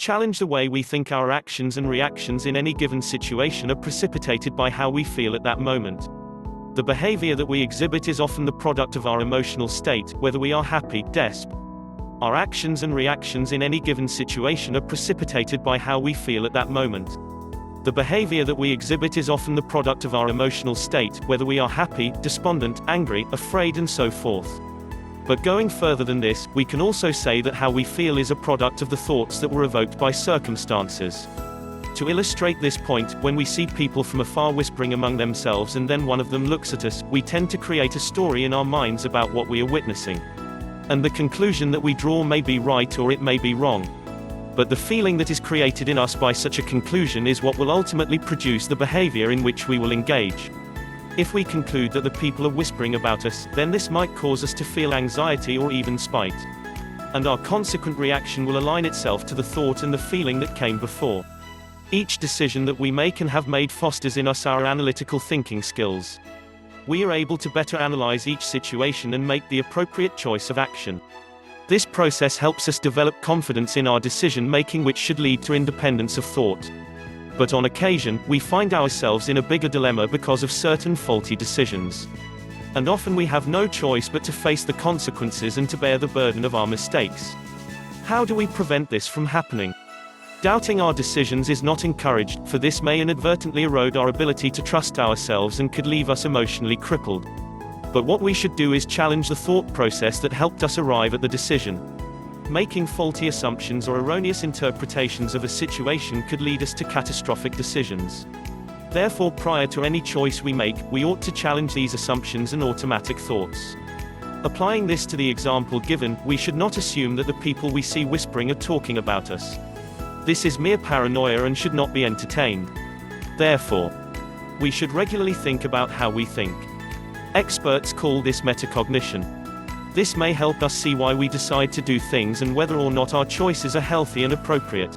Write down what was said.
Challenge the way we think. Our actions and reactions in any given situation are precipitated by how we feel at that moment. The behavior that we exhibit is often the product of our emotional state, whether we are happy, desp. Our actions and reactions in any given situation are precipitated by how we feel at that moment. The behavior that we exhibit is often the product of our emotional state, whether we are happy, despondent, angry, afraid, and so forth. But going further than this, we can also say that how we feel is a product of the thoughts that were evoked by circumstances. To illustrate this point, when we see people from afar whispering among themselves and then one of them looks at us, we tend to create a story in our minds about what we are witnessing. And the conclusion that we draw may be right or it may be wrong. But the feeling that is created in us by such a conclusion is what will ultimately produce the behavior in which we will engage. If we conclude that the people are whispering about us, then this might cause us to feel anxiety or even spite. And our consequent reaction will align itself to the thought and the feeling that came before. Each decision that we make and have made fosters in us our analytical thinking skills. We are able to better analyze each situation and make the appropriate choice of action. This process helps us develop confidence in our decision-making, which should lead to independence of thought. But on occasion, we find ourselves in a bigger dilemma because of certain faulty decisions. And often we have no choice but to face the consequences and to bear the burden of our mistakes. How do we prevent this from happening? Doubting our decisions is not encouraged, for this may inadvertently erode our ability to trust ourselves and could leave us emotionally crippled. But what we should do is challenge the thought process that helped us arrive at the decision. Making faulty assumptions or erroneous interpretations of a situation could lead us to catastrophic decisions. Therefore, prior to any choice we make, we ought to challenge these assumptions and automatic thoughts. Applying this to the example given, we should not assume that the people we see whispering are talking about us. This is mere paranoia and should not be entertained. Therefore, we should regularly think about how we think. Experts call this metacognition. This may help us see why we decide to do things and whether or not our choices are healthy and appropriate.